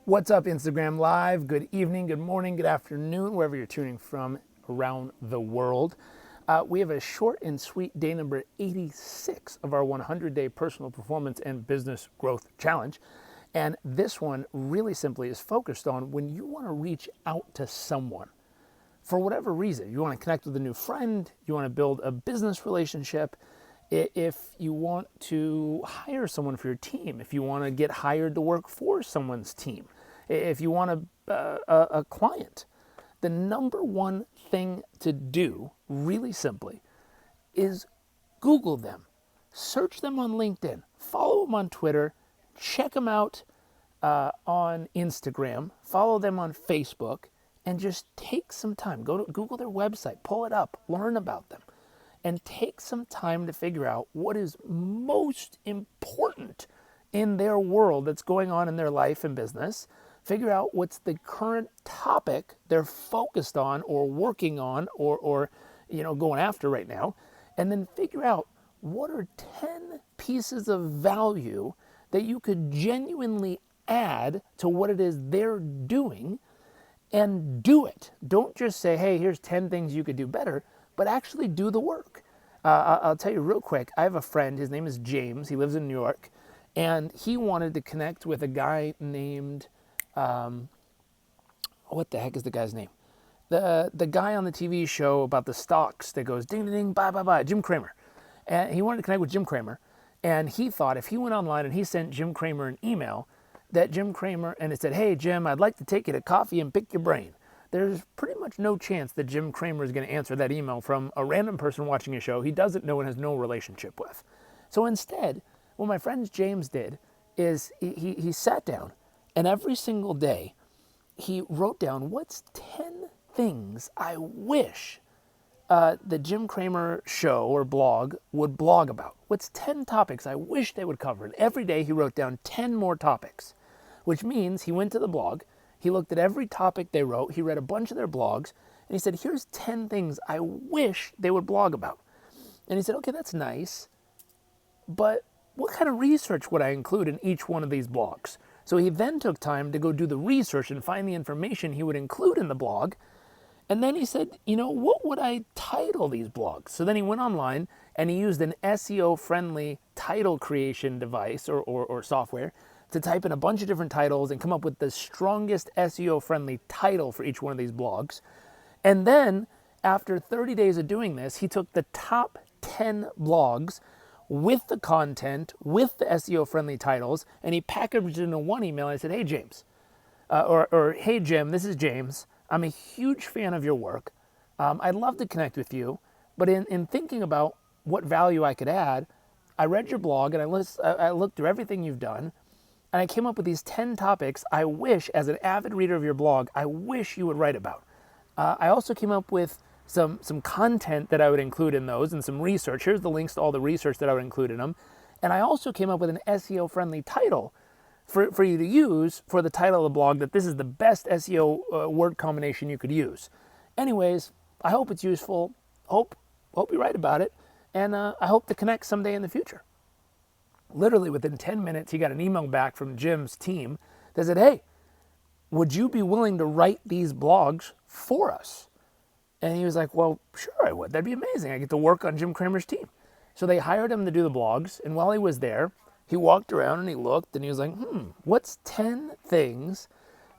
What's up, Instagram Live? Good evening, good morning, good afternoon, wherever you're tuning from around the world. We have a short and sweet day number 86 of our 100-day personal performance and business growth challenge. And this one really simply is focused on when you want to reach out to someone for whatever reason. You want to connect with a new friend, you want to build a business relationship, if you want to hire someone for your team, if you want to get hired to work for someone's team, if you want a client, the number one thing to do, really simply, is Google them, search them on LinkedIn, follow them on Twitter, check them out on Instagram, follow them on Facebook, and just take some time. Go to Google their website, pull it up, learn about them, and take some time to figure out what is most important in their world that's going on in their life and business. Figure out what's the current topic they're focused on or working on or going after right now, and then figure out what are 10 pieces of value that you could genuinely add to what it is they're doing, and do it. Don't just say, hey, here's 10 things you could do better, but actually do the work. I'll tell you real quick, I have a friend, his name is James, he lives in New York, and he wanted to connect with a guy named, what the heck is the guy's name? The guy on the TV show about the stocks that goes ding, ding, ding, bye, bye, bye, Jim Cramer. And he wanted to connect with Jim Cramer, and he thought if he went online and he sent Jim Cramer an email, that Jim Cramer, and it said, hey, Jim, I'd like to take you to coffee and pick your brain. There's pretty much no chance that Jim Cramer is going to answer that email from a random person watching a show he doesn't know and has no relationship with. So instead, what my friend James did is he sat down, and every single day he wrote down what's 10 things I wish the Jim Cramer show or blog would blog about. What's 10 topics I wish they would cover? And every day he wrote down 10 more topics, which means he went to the blog, he looked at every topic they wrote, he read a bunch of their blogs, and he said, here's 10 things I wish they would blog about. And he said, okay, that's nice, but what kind of research would I include in each one of these blogs? So he then took time to go do the research and find the information he would include in the blog. And then he said, what would I title these blogs? So then he went online and he used an SEO-friendly title creation device or software to type in a bunch of different titles and come up with the strongest SEO-friendly title for each one of these blogs. And then, after 30 days of doing this, he took the top 10 blogs with the content, with the SEO-friendly titles, and he packaged it into one email. I said, hey, James, or hey, Jim, this is James. I'm a huge fan of your work. I'd love to connect with you, but in thinking about what value I could add, I read your blog and I looked through everything you've done, and I came up with these 10 topics I wish, as an avid reader of your blog, I wish you would write about. I also came up with some content that I would include in those and some research. Here's the links to all the research that I would include in them. And I also came up with an SEO-friendly title for you to use for the title of the blog, that this is the best SEO word combination you could use. Anyways, I hope it's useful. Hope you write about it. And I hope to connect someday in the future. Literally within 10 minutes, he got an email back from Jim's team that said, hey, would you be willing to write these blogs for us? And he was like, well, sure I would. That'd be amazing. I get to work on Jim Cramer's team. So they hired him to do the blogs. And while he was there, he walked around and he looked and he was like, what's 10 things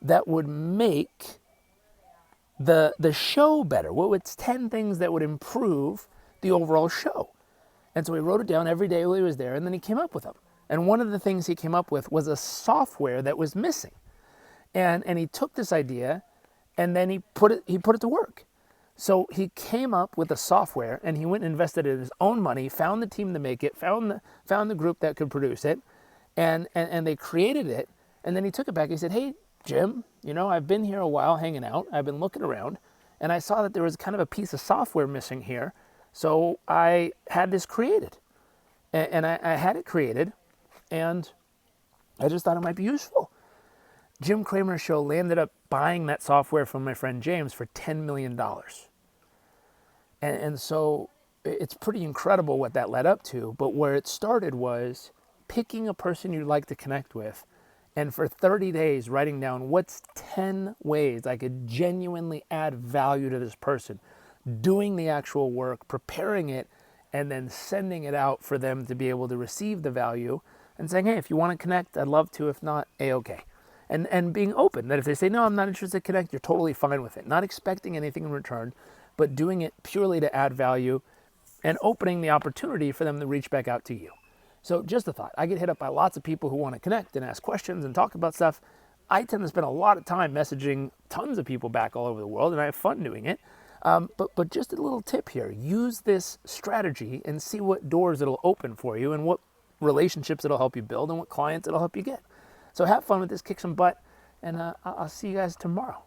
that would make the show better? What's 10 things that would improve the overall show? And so he wrote it down every day while he was there, and then he came up with them. And one of the things he came up with was a software that was missing. And he took this idea and then he put it to work. So he came up with a software, and he went and invested in his own money, found the team to make it, found the group that could produce it, and they created it. And then he took it back. He said, hey, Jim, I've been here a while hanging out. I've been looking around, and I saw that there was kind of a piece of software missing here. So I had this created, and I had it created, and I just thought it might be useful. Jim Cramer's show landed up buying that software from my friend James for $10 million. And so it's pretty incredible what that led up to, but where it started was picking a person you'd like to connect with and for 30 days writing down what's 10 ways I could genuinely add value to this person, doing the actual work, preparing it, and then sending it out for them to be able to receive the value and saying, hey, if you want to connect, I'd love to. If not, A-okay. And being open that if they say, no, I'm not interested to connect, you're totally fine with it. Not expecting anything in return, but doing it purely to add value and opening the opportunity for them to reach back out to you. So just a thought. I get hit up by lots of people who want to connect and ask questions and talk about stuff. I tend to spend a lot of time messaging tons of people back all over the world, and I have fun doing it. But just a little tip here. Use this strategy and see what doors it'll open for you and what relationships it'll help you build and what clients it'll help you get. So have fun with this, kick some butt, and I'll see you guys tomorrow.